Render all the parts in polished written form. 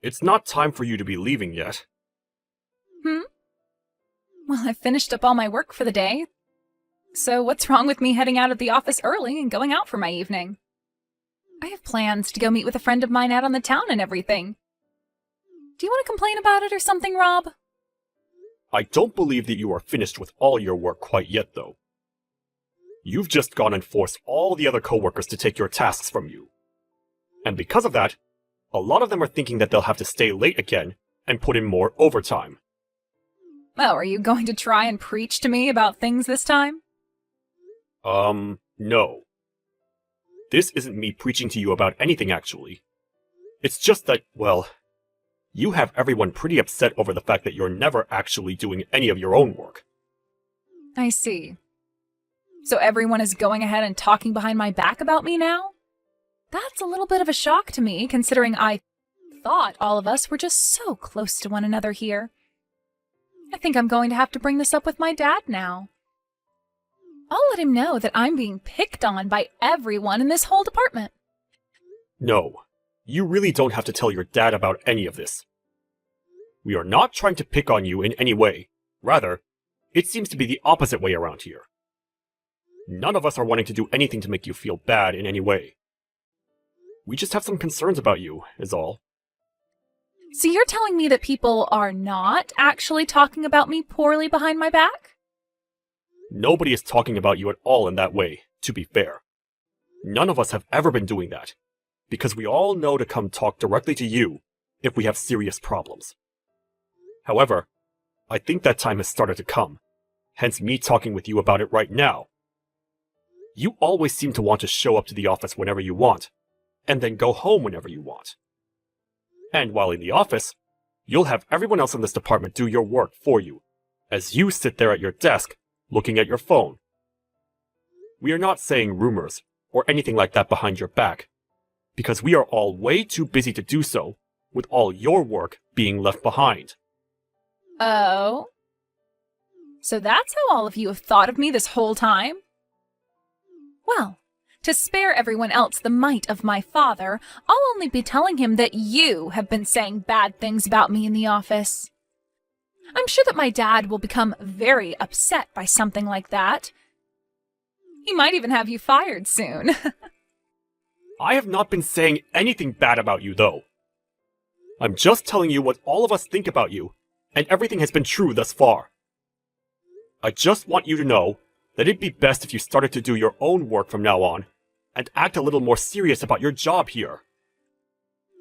It's not time for you to be leaving yet. Hmm? Well, I've finished up all my work for the day. So what's wrong with me heading out of the office early and going out for my evening? I have plans to go meet with a friend of mine out on the town and everything. Do you want to complain about it or something, Rob? I don't believe that you are finished with all your work quite yet, though. You've just gone and forced all the other coworkers to take your tasks from you. And because of that, a lot of them are thinking that they'll have to stay late again and put in more overtime. Oh, are you going to try and preach to me about things this time? No. This isn't me preaching to you about anything, actually. It's just that, well, you have everyone pretty upset over the fact that you're never actually doing any of your own work. I see. So everyone is going ahead and talking behind my back about me now? That's a little bit of a shock to me, considering I thought all of us were just so close to one another here. I think I'm going to have to bring this up with my dad now. I'll let him know that I'm being picked on by everyone in this whole department. No, you really don't have to tell your dad about any of this. We are not trying to pick on you in any way. Rather, it seems to be the opposite way around here. None of us are wanting to do anything to make you feel bad in any way. We just have some concerns about you, is all. So you're telling me that people are not actually talking about me poorly behind my back? Nobody is talking about you at all in that way, to be fair. None of us have ever been doing that, because we all know to come talk directly to you if we have serious problems. However, I think that time has started to come, hence me talking with you about it right now. You always seem to want to show up to the office whenever you want, and then go home whenever you want. And while in the office, you'll have everyone else in this department do your work for you, as you sit there at your desk, looking at your phone. We are not saying rumors or anything like that behind your back, because we are all way too busy to do so, with all your work being left behind. Oh? So that's how all of you have thought of me this whole time? Well, to spare everyone else the might of my father, I'll only be telling him that you have been saying bad things about me in the office. I'm sure that my dad will become very upset by something like that. He might even have you fired soon. I have not been saying anything bad about you, though. I'm just telling you what all of us think about you, and everything has been true thus far. I just want you to know that it'd be best if you started to do your own work from now on, and act a little more serious about your job here.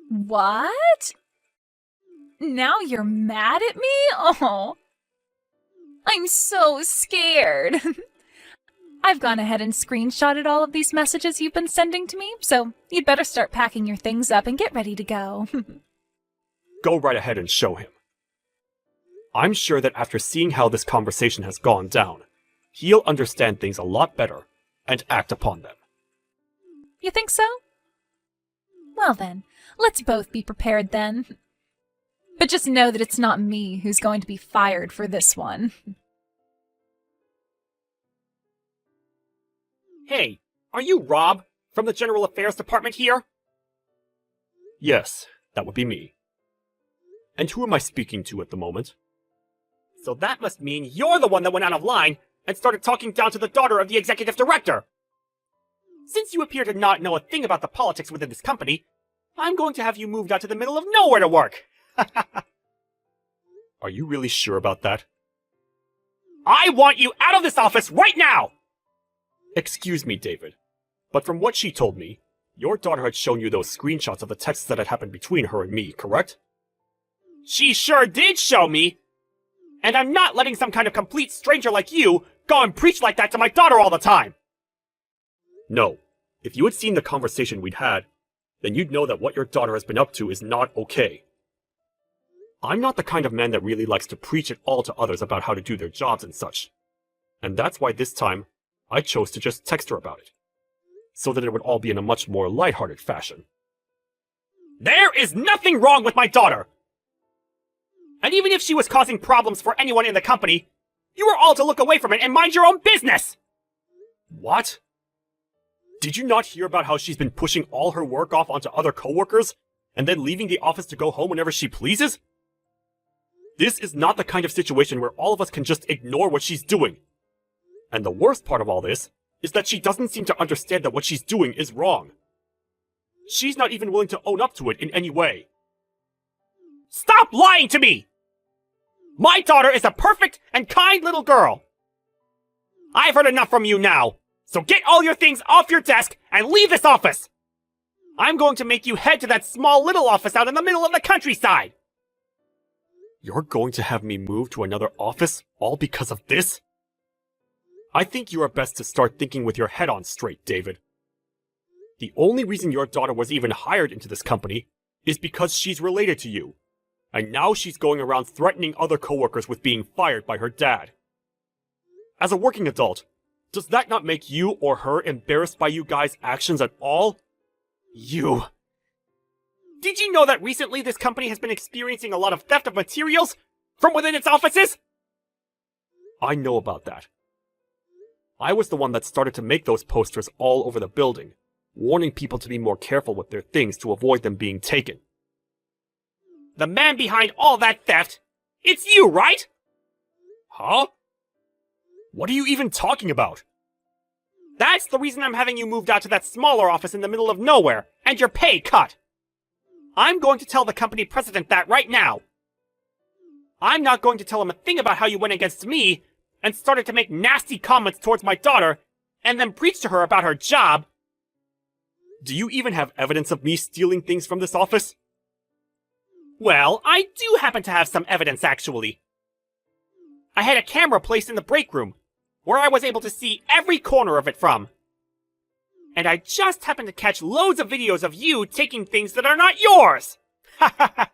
What? Now you're mad at me? Oh, I'm so scared. I've gone ahead and screenshotted all of these messages you've been sending to me, so you'd better start packing your things up and get ready to go. Go right ahead and show him. I'm sure that after seeing how this conversation has gone down, he'll understand things a lot better and act upon them. You think so? Well then, let's both be prepared then. But just know that it's not me who's going to be fired for this one. Hey, are you Rob from the General Affairs Department here? Yes, that would be me. And who am I speaking to at the moment? So that must mean you're the one that went out of line and started talking down to the daughter of the executive director. Since you appear to not know a thing about the politics within this company, I'm going to have you moved out to the middle of nowhere to work. Are you really sure about that? I want you out of this office right now! Excuse me, David, but from what she told me, your daughter had shown you those screenshots of the texts that had happened between her and me, correct? She sure did show me! And I'm not letting some kind of complete stranger like you go and preach like that to my daughter all the time! No, if you had seen the conversation we'd had, then you'd know that what your daughter has been up to is not okay. I'm not the kind of man that really likes to preach it all to others about how to do their jobs and such. And that's why this time, I chose to just text her about it, so that it would all be in a much more lighthearted fashion. There is nothing wrong with my daughter! And even if she was causing problems for anyone in the company, you were all to look away from it and mind your own business! What? Did you not hear about how she's been pushing all her work off onto other coworkers, and then leaving the office to go home whenever she pleases? This is not the kind of situation where all of us can just ignore what she's doing. And the worst part of all this is that she doesn't seem to understand that what she's doing is wrong. She's not even willing to own up to it in any way. Stop lying to me! My daughter is a perfect and kind little girl. I've heard enough from you now, so get all your things off your desk and leave this office! I'm going to make you head to that small little office out in the middle of the countryside! You're going to have me move to another office all because of this? I think you are best to start thinking with your head on straight, David. The only reason your daughter was even hired into this company is because she's related to you. And now she's going around threatening other coworkers with being fired by her dad. As a working adult, does that not make you or her embarrassed by you guys' actions at all? You. Did you know that recently this company has been experiencing a lot of theft of materials from within its offices? I know about that. I was the one that started to make those posters all over the building, warning people to be more careful with their things to avoid them being taken. The man behind all that theft, it's you, right? Huh? What are you even talking about? That's the reason I'm having you moved out to that smaller office in the middle of nowhere, and your pay cut. I'm going to tell the company president that right now. I'm not going to tell him a thing about how you went against me and started to make nasty comments towards my daughter and then preach to her about her job. Do you even have evidence of me stealing things from this office? Well, I do happen to have some evidence, actually. I had a camera placed in the break room, where I was able to see every corner of it from. And I just happened to catch loads of videos of you taking things that are not yours! Ha ha ha!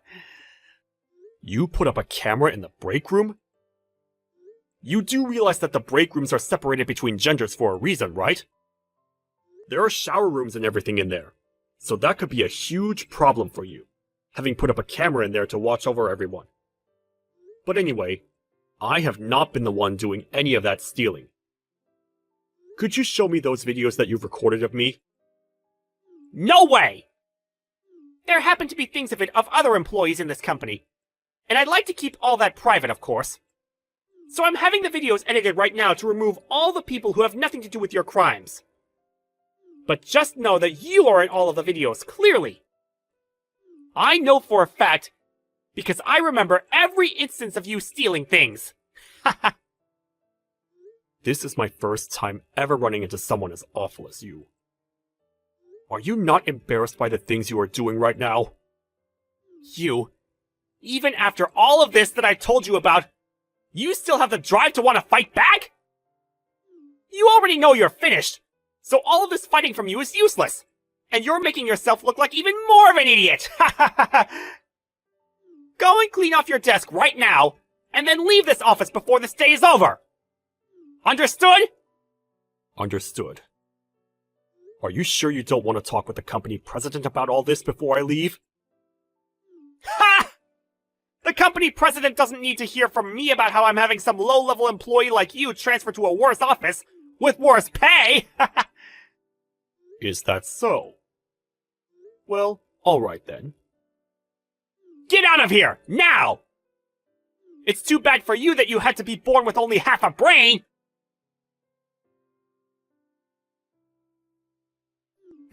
You put up a camera in the break room? You do realize that the break rooms are separated between genders for a reason, right? There are shower rooms and everything in there, so that could be a huge problem for you, having put up a camera in there to watch over everyone. But anyway, I have not been the one doing any of that stealing. Could you show me those videos that you've recorded of me? No way! There happen to be things of it of other employees in this company, and I'd like to keep all that private, of course. So I'm having the videos edited right now to remove all the people who have nothing to do with your crimes. But just know that you are in all of the videos, clearly. I know for a fact, because I remember every instance of you stealing things. Haha. This is my first time ever running into someone as awful as you. Are you not embarrassed by the things you are doing right now? You, even after all of this that I told you about, you still have the drive to want to fight back? You already know you're finished, so all of this fighting from you is useless, and you're making yourself look like even more of an idiot! Go and clean off your desk right now, and then leave this office before this day is over! Understood? Understood. Are you sure you don't want to talk with the company president about all this before I leave? Ha! The company president doesn't need to hear from me about how I'm having some low-level employee like you transfer to a worse office with worse pay! Is that so? Well, alright then. Get out of here, now! It's too bad for you that you had to be born with only half a brain!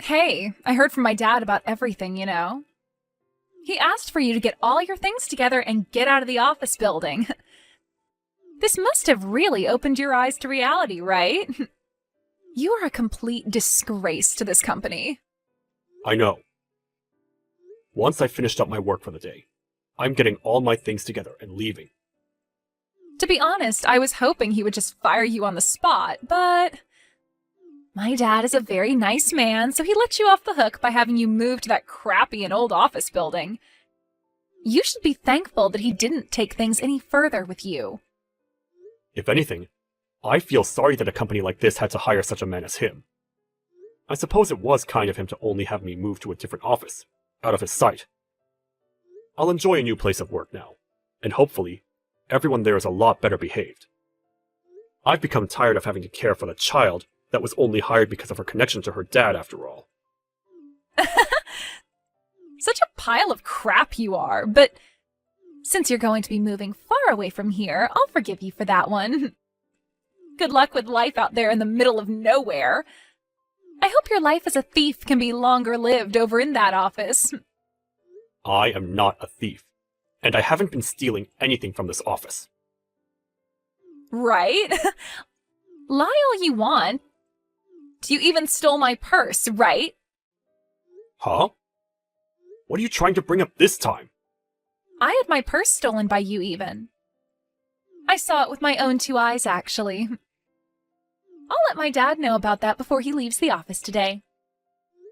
Hey, I heard from my dad about everything, you know. He asked for you to get all your things together and get out of the office building. This must have really opened your eyes to reality, right? You are a complete disgrace to this company. I know. Once I finished up my work for the day, I'm getting all my things together and leaving. To be honest, I was hoping he would just fire you on the spot, but my dad is a very nice man, so he let you off the hook by having you move to that crappy and old office building. You should be thankful that he didn't take things any further with you. If anything, I feel sorry that a company like this had to hire such a man as him. I suppose it was kind of him to only have me move to a different office, out of his sight. I'll enjoy a new place of work now, and hopefully, everyone there is a lot better behaved. I've become tired of having to care for the child that was only hired because of her connection to her dad, after all. Such a pile of crap you are, but since you're going to be moving far away from here, I'll forgive you for that one. Good luck with life out there in the middle of nowhere. I hope your life as a thief can be longer lived over in that office. I am not a thief, and I haven't been stealing anything from this office. Right? Lie all you want. You even stole my purse, right? Huh? What are you trying to bring up this time? I had my purse stolen by you even. I saw it with my own 2 eyes, actually. I'll let my dad know about that before he leaves the office today.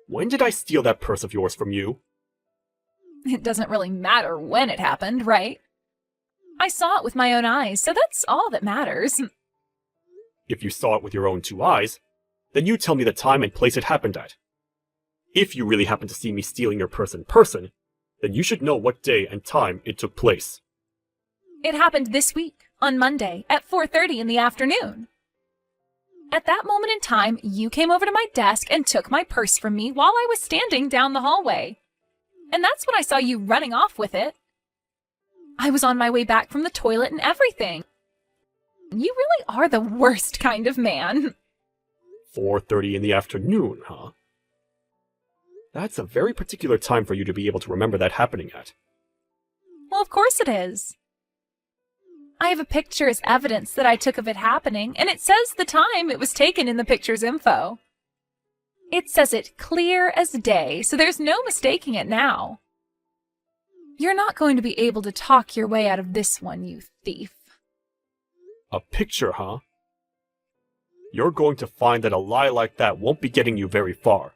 When did I steal that purse of yours from you? It doesn't really matter when it happened, right? I saw it with my own eyes, so that's all that matters. If you saw it with your own 2 eyes, then you tell me the time and place it happened at. If you really happen to see me stealing your purse in person, then you should know what day and time it took place. It happened this week, on Monday, at 4:30 in the afternoon. At that moment in time, you came over to my desk and took my purse from me while I was standing down the hallway. And that's when I saw you running off with it. I was on my way back from the toilet and everything. You really are the worst kind of man. 4:30 in the afternoon, huh? That's a very particular time for you to be able to remember that happening at. Well, of course it is. I have a picture as evidence that I took of it happening, and it says the time it was taken in the picture's info. It says it clear as day, so there's no mistaking it now. You're not going to be able to talk your way out of this one, you thief. A picture, huh? You're going to find that a lie like that won't be getting you very far.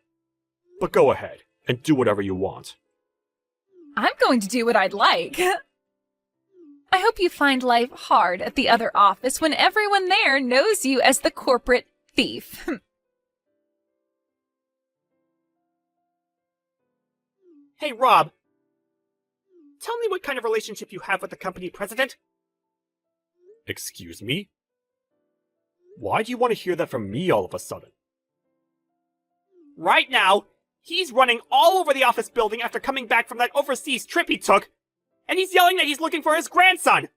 But go ahead, and do whatever you want. I'm going to do what I'd like. I hope you find life hard at the other office when everyone there knows you as the corporate thief. Hey, Rob. Tell me what kind of relationship you have with the company president? Excuse me? Why do you want to hear that from me all of a sudden? Right now, he's running all over the office building after coming back from that overseas trip he took, and he's yelling that he's looking for his grandson!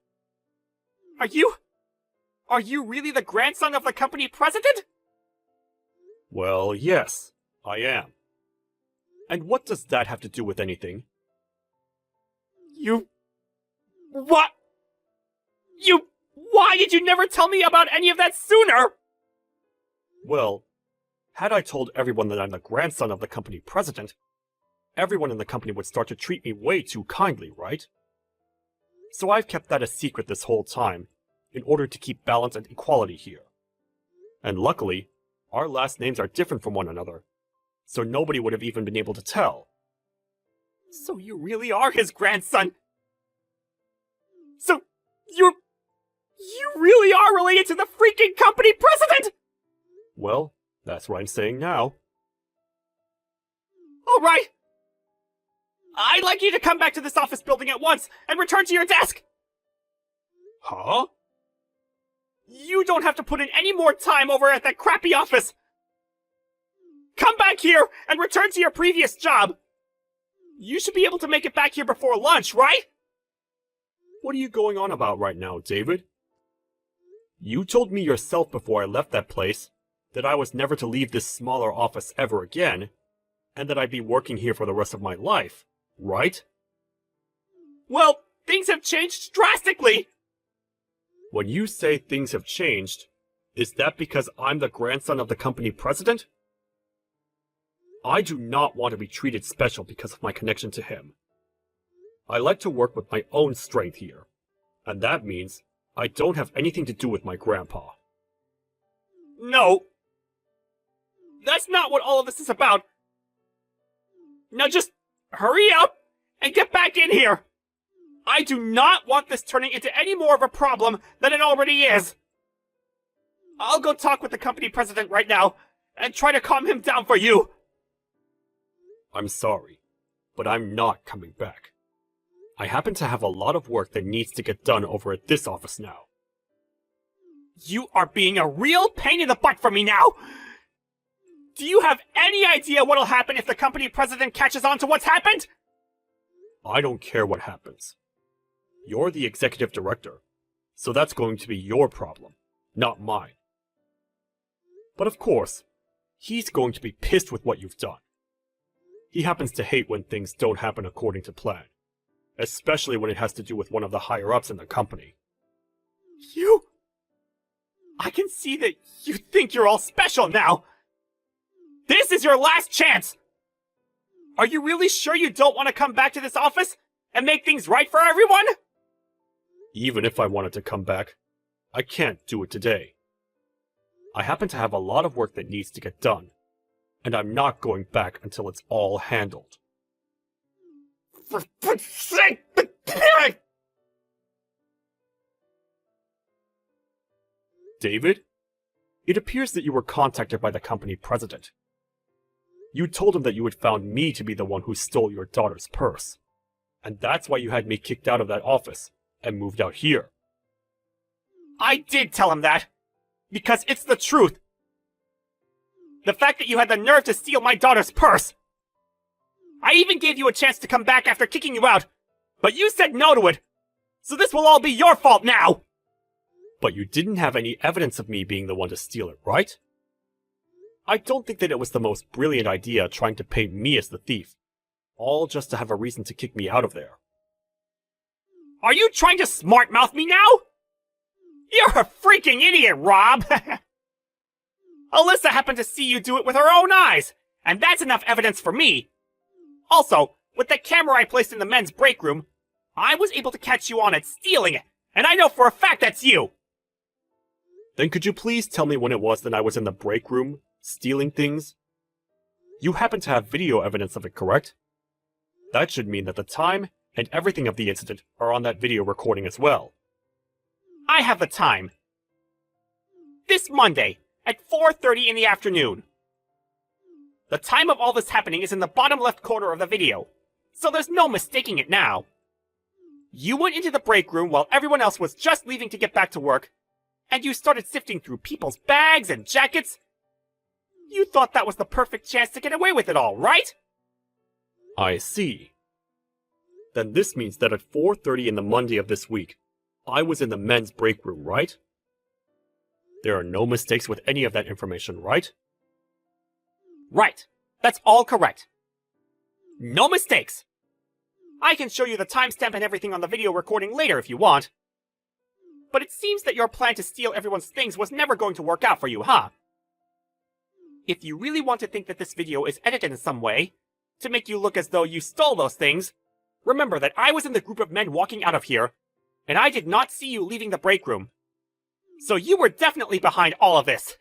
Are you really the grandson of the company president? Well, yes, I am. And what does that have to do with anything? What? Why did you never tell me about any of that sooner? Well, had I told everyone that I'm the grandson of the company president, everyone in the company would start to treat me way too kindly, right? So I've kept that a secret this whole time, in order to keep balance and equality here. And luckily, our last names are different from one another, so nobody would have even been able to tell. So you really are his grandson? So, you really are related to the freaking company president?! Well, that's what I'm saying now. Alright! I'd like you to come back to this office building at once and return to your desk! Huh? You don't have to put in any more time over at that crappy office! Come back here and return to your previous job! You should be able to make it back here before lunch, right? What are you going on about right now, David? You told me yourself before I left that place that I was never to leave this smaller office ever again, and that I'd be working here for the rest of my life, right? Well, things have changed drastically! When you say things have changed, is that because I'm the grandson of the company president? I do not want to be treated special because of my connection to him. I like to work with my own strength here, and that means I don't have anything to do with my grandpa. No! That's not what all of this is about! Now just hurry up and get back in here! I do not want this turning into any more of a problem than it already is! I'll go talk with the company president right now and try to calm him down for you! I'm sorry, but I'm not coming back. I happen to have a lot of work that needs to get done over at this office now. You are being a real pain in the butt for me now! Do you have any idea what'll happen if the company president catches on to what's happened? I don't care what happens. You're the executive director, so that's going to be your problem, not mine. But of course, he's going to be pissed with what you've done. He happens to hate when things don't happen according to plan, especially when it has to do with one of the higher-ups in the company. I can see that you think you're all special now! This is your last chance! Are you really sure you don't want to come back to this office and make things right for everyone? Even if I wanted to come back, I can't do it today. I happen to have a lot of work that needs to get done, and I'm not going back until it's all handled. For fuck's sake! David, it appears that you were contacted by the company president. You told him that you had found me to be the one who stole your daughter's purse, and that's why you had me kicked out of that office and moved out here. I did tell him that, because it's the truth. The fact that you had the nerve to steal my daughter's purse. I even gave you a chance to come back after kicking you out, but you said no to it, so this will all be your fault now! But you didn't have any evidence of me being the one to steal it, right? I don't think that it was the most brilliant idea trying to paint me as the thief, all just to have a reason to kick me out of there. Are you trying to smart-mouth me now? You're a freaking idiot, Rob! Alyssa happened to see you do it with her own eyes, and that's enough evidence for me. Also, with the camera I placed in the men's break room, I was able to catch you on it stealing it, and I know for a fact that's you! Then could you please tell me when it was that I was in the break room, stealing things? You happen to have video evidence of it, correct? That should mean that the time and everything of the incident are on that video recording as well. I have the time. This Monday, at 4:30 in the afternoon. The time of all this happening is in the bottom left corner of the video, so there's no mistaking it now. You went into the break room while everyone else was just leaving to get back to work, and you started sifting through people's bags and jackets. You thought that was the perfect chance to get away with it all, right? I see. Then this means that at 4:30 in the Monday of this week, I was in the men's break room, right? There are no mistakes with any of that information, right? Right. That's all correct. No mistakes. I can show you the timestamp and everything on the video recording later if you want. But it seems that your plan to steal everyone's things was never going to work out for you, huh? If you really want to think that this video is edited in some way, to make you look as though you stole those things, remember that I was in the group of men walking out of here, and I did not see you leaving the break room. So you were definitely behind all of this.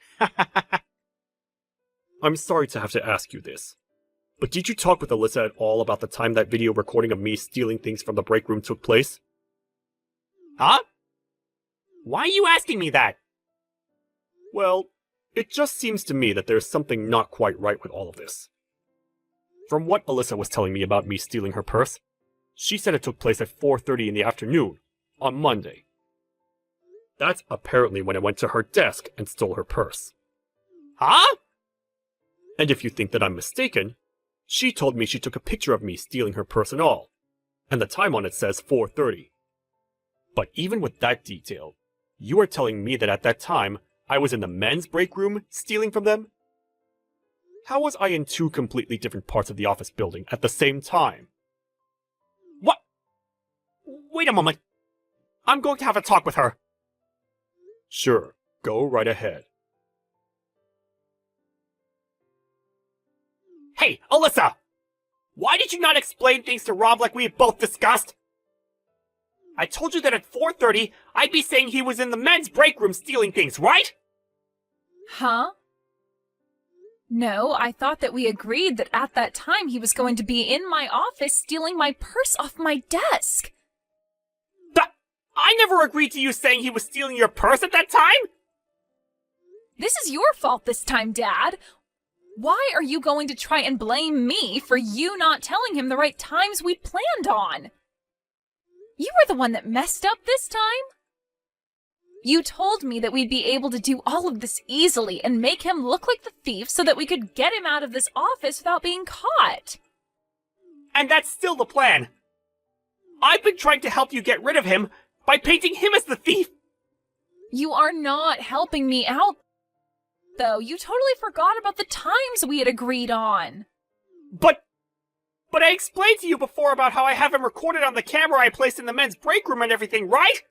I'm sorry to have to ask you this, but did you talk with Alyssa at all about the time that video recording of me stealing things from the break room took place? Huh? Why are you asking me that? Well, it just seems to me that there's something not quite right with all of this. From what Alyssa was telling me about me stealing her purse, she said it took place at 4:30 in the afternoon, on Monday. That's apparently when I went to her desk and stole her purse. Huh? And if you think that I'm mistaken, she told me she took a picture of me stealing her purse and all, and the time on it says 4:30. But even with that detail, you are telling me that at that time, I was in the men's break room stealing from them? How was I in two completely different parts of the office building at the same time? What? Wait a moment. I'm going to have a talk with her. Sure, go right ahead. Hey, Alyssa! Why did you not explain things to Rob like we had both discussed? I told you that at 4:30, I'd be saying he was in the men's break room stealing things, right? Huh? No, I thought that we agreed that at that time he was going to be in my office stealing my purse off my desk. I never agreed to you saying he was stealing your purse at that time! This is your fault this time, Dad. Why are you going to try and blame me for you not telling him the right times we'd planned on? You were the one that messed up this time. You told me that we'd be able to do all of this easily and make him look like the thief so that we could get him out of this office without being caught. And that's still the plan. I've been trying to help you get rid of him by painting him as the thief! You are not helping me out, though. You totally forgot about the times we had agreed on. But I explained to you before about how I have him recorded on the camera I placed in the men's break room and everything, right?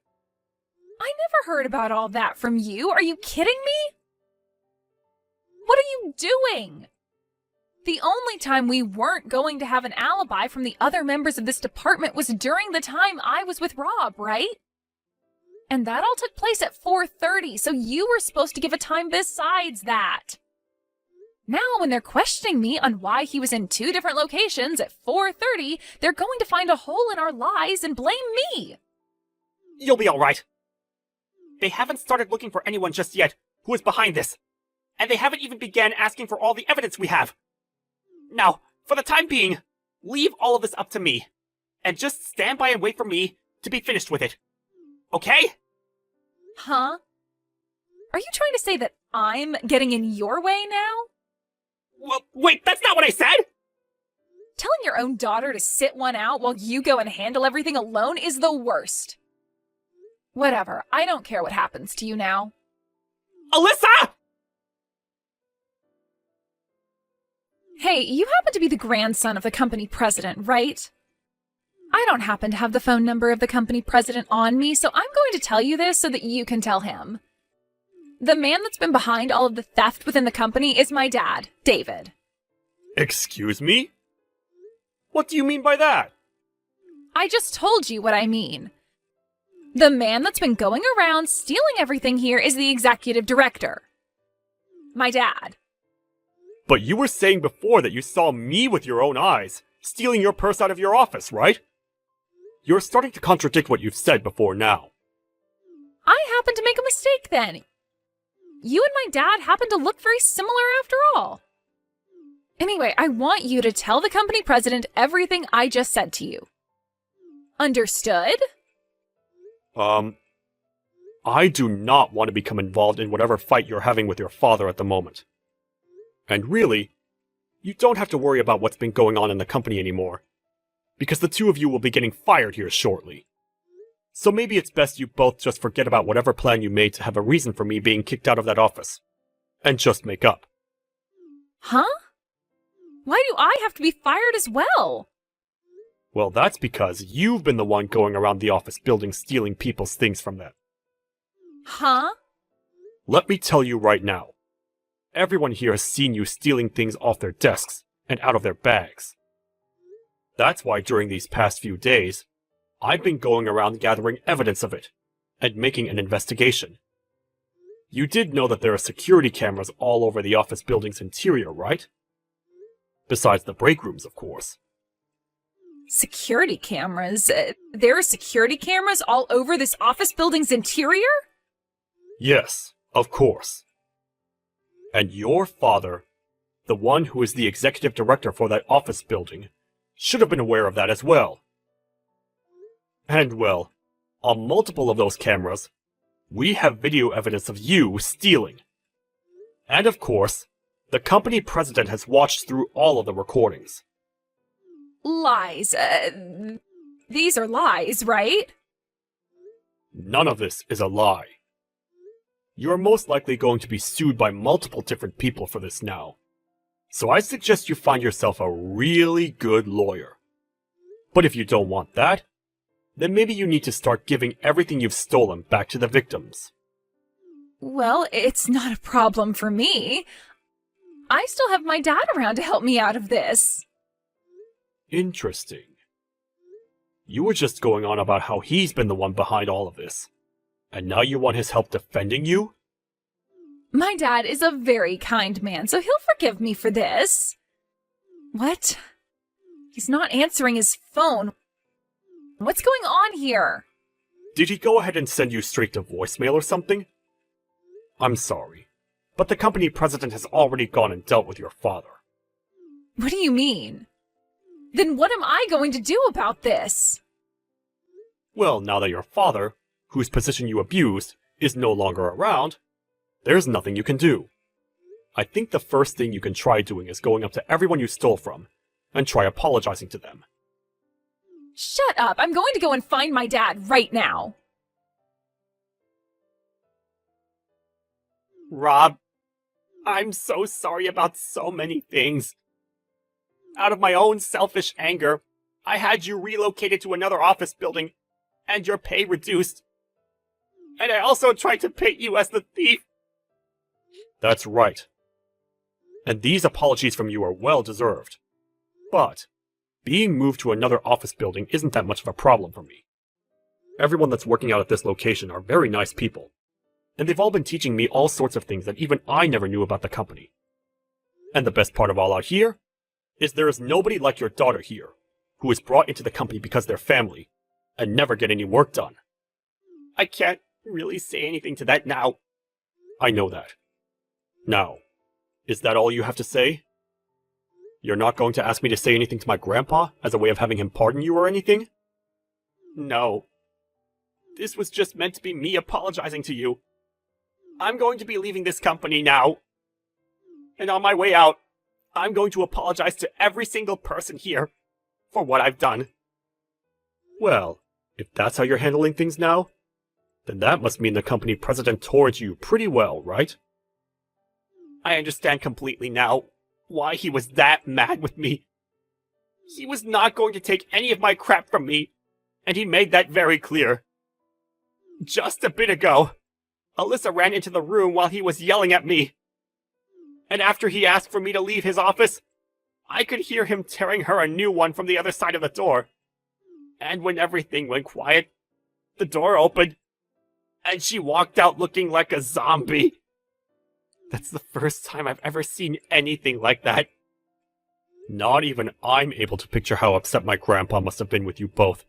I never heard about all that from you. Are you kidding me? What are you doing? The only time we weren't going to have an alibi from the other members of this department was during the time I was with Rob, right? And that all took place at 4:30, so you were supposed to give a time besides that. Now, when they're questioning me on why he was in 2 different locations at 4:30, they're going to find a hole in our lies and blame me. You'll be alright. They haven't started looking for anyone just yet who is behind this. And they haven't even began asking for all the evidence we have. Now, for the time being, leave all of this up to me. And just stand by and wait for me to be finished with it. Okay? Huh? Are you trying to say that I'm getting in your way now? Well, wait, that's not what I said! Telling your own daughter to sit one out while you go and handle everything alone is the worst. Whatever, I don't care what happens to you now. Alyssa! Hey, you happen to be the grandson of the company president, right? I don't happen to have the phone number of the company president on me, so I'm going to tell you this so that you can tell him. The man that's been behind all of the theft within the company is my dad, David. Excuse me? What do you mean by that? I just told you what I mean. The man that's been going around stealing everything here is the executive director. My dad. But you were saying before that you saw me with your own eyes, stealing your purse out of your office, right? You're starting to contradict what you've said before now. I happened to make a mistake then. You and my dad happen to look very similar after all. Anyway, I want you to tell the company president everything I just said to you. Understood? I do not want to become involved in whatever fight you're having with your father at the moment. And really, you don't have to worry about what's been going on in the company anymore, because the 2 of you will be getting fired here shortly. So maybe it's best you both just forget about whatever plan you made to have a reason for me being kicked out of that office, and just make up. Huh? Why do I have to be fired as well? Well, that's because you've been the one going around the office building stealing people's things from them. Huh? Let me tell you right now. Everyone here has seen you stealing things off their desks and out of their bags. That's why during these past few days, I've been going around gathering evidence of it and making an investigation. You did know that there are security cameras all over the office building's interior, right? Besides the break rooms, of course. Security cameras? There are security cameras all over this office building's interior? Yes, of course. And your father, the one who is the executive director for that office building, should have been aware of that as well. And well, on multiple of those cameras, we have video evidence of you stealing. And of course, the company president has watched through all of the recordings. Lies. These are lies, right? None of this is a lie. You are most likely going to be sued by multiple different people for this now. So I suggest you find yourself a really good lawyer. But if you don't want that, then maybe you need to start giving everything you've stolen back to the victims. Well, it's not a problem for me. I still have my dad around to help me out of this. Interesting. You were just going on about how he's been the one behind all of this. And now you want his help defending you? My dad is a very kind man, so he'll forgive me for this. What? He's not answering his phone. What's going on here? Did he go ahead and send you straight to voicemail or something? I'm sorry, but the company president has already gone and dealt with your father. What do you mean? Then what am I going to do about this? Well, now that your father, whose position you abused, is no longer around, there's nothing you can do. I think the first thing you can try doing is going up to everyone you stole from, and try apologizing to them. Shut up! I'm going to go and find my dad right now! Rob, I'm so sorry about so many things. Out of my own selfish anger, I had you relocated to another office building, and your pay reduced. And I also tried to paint you as the thief. That's right. And these apologies from you are well deserved. But being moved to another office building isn't that much of a problem for me. Everyone that's working out at this location are very nice people, and they've all been teaching me all sorts of things that even I never knew about the company. And the best part of all out here is there is nobody like your daughter here, who is brought into the company because they're family, and never get any work done. I can't really say anything to that now. I know that. Now, is that all you have to say? You're not going to ask me to say anything to my grandpa as a way of having him pardon you or anything? No. This was just meant to be me apologizing to you. I'm going to be leaving this company now. And on my way out, I'm going to apologize to every single person here for what I've done. Well, if that's how you're handling things now, then that must mean the company president towards you pretty well, right? I understand completely now why he was that mad with me. He was not going to take any of my crap from me, and he made that very clear. Just a bit ago, Alyssa ran into the room while he was yelling at me. And after he asked for me to leave his office, I could hear him tearing her a new one from the other side of the door. And when everything went quiet, the door opened, and she walked out looking like a zombie. That's the first time I've ever seen anything like that. Not even I'm able to picture how upset my grandpa must have been with you both.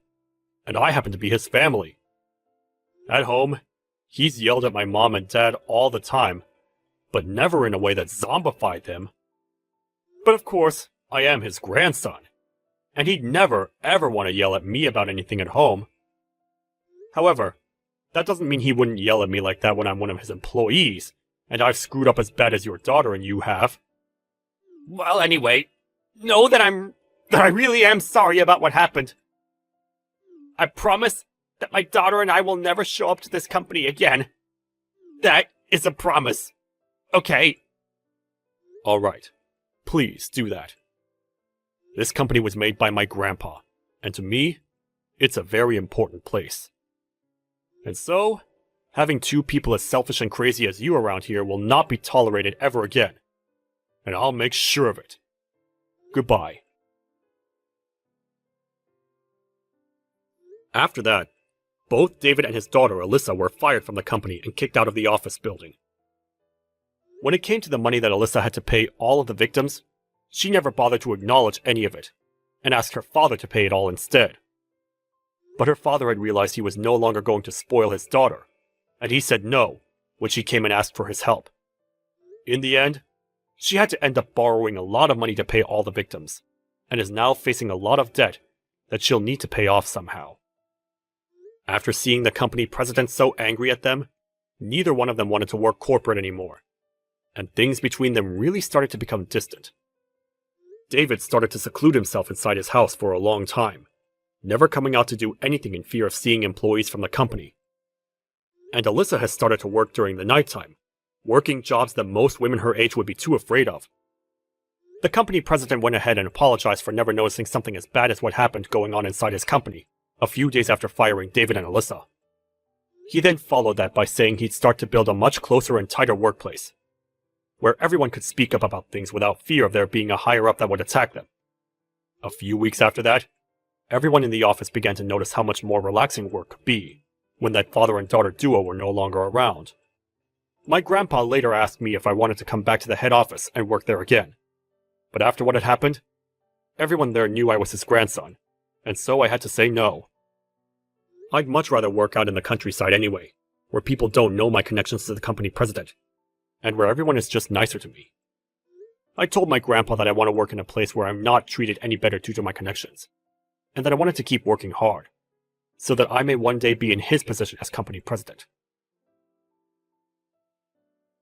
And I happen to be his family. At home, he's yelled at my mom and dad all the time, but never in a way that zombified them. But of course, I am his grandson, and he'd never, ever want to yell at me about anything at home. However, that doesn't mean he wouldn't yell at me like that when I'm one of his employees, and I've screwed up as bad as your daughter and you have. Well, anyway, know that I really am sorry about what happened. I promise that my daughter and I will never show up to this company again. That is a promise. Okay? All right. Please do that. This company was made by my grandpa, and to me, it's a very important place. And so, having two people as selfish and crazy as you around here will not be tolerated ever again. And I'll make sure of it. Goodbye. After that, both David and his daughter Alyssa were fired from the company and kicked out of the office building. When it came to the money that Alyssa had to pay all of the victims, she never bothered to acknowledge any of it, and asked her father to pay it all instead. But her father had realized he was no longer going to spoil his daughter, and he said no when she came and asked for his help. In the end, she had to end up borrowing a lot of money to pay all the victims, and is now facing a lot of debt that she'll need to pay off somehow. After seeing the company president so angry at them, neither one of them wanted to work corporate anymore, and things between them really started to become distant. David started to seclude himself inside his house for a long time, never coming out to do anything in fear of seeing employees from the company. And Alyssa has started to work during the nighttime, working jobs that most women her age would be too afraid of. The company president went ahead and apologized for never noticing something as bad as what happened going on inside his company, a few days after firing David and Alyssa. He then followed that by saying he'd start to build a much closer and tighter workplace, where everyone could speak up about things without fear of there being a higher-up that would attack them. A few weeks after that, everyone in the office began to notice how much more relaxing work could be when that father and daughter duo were no longer around. My grandpa later asked me if I wanted to come back to the head office and work there again. But after what had happened, everyone there knew I was his grandson, and so I had to say no. I'd much rather work out in the countryside anyway, where people don't know my connections to the company president, and where everyone is just nicer to me. I told my grandpa that I want to work in a place where I'm not treated any better due to my connections, and that I wanted to keep working hard, so that I may one day be in his position as company president.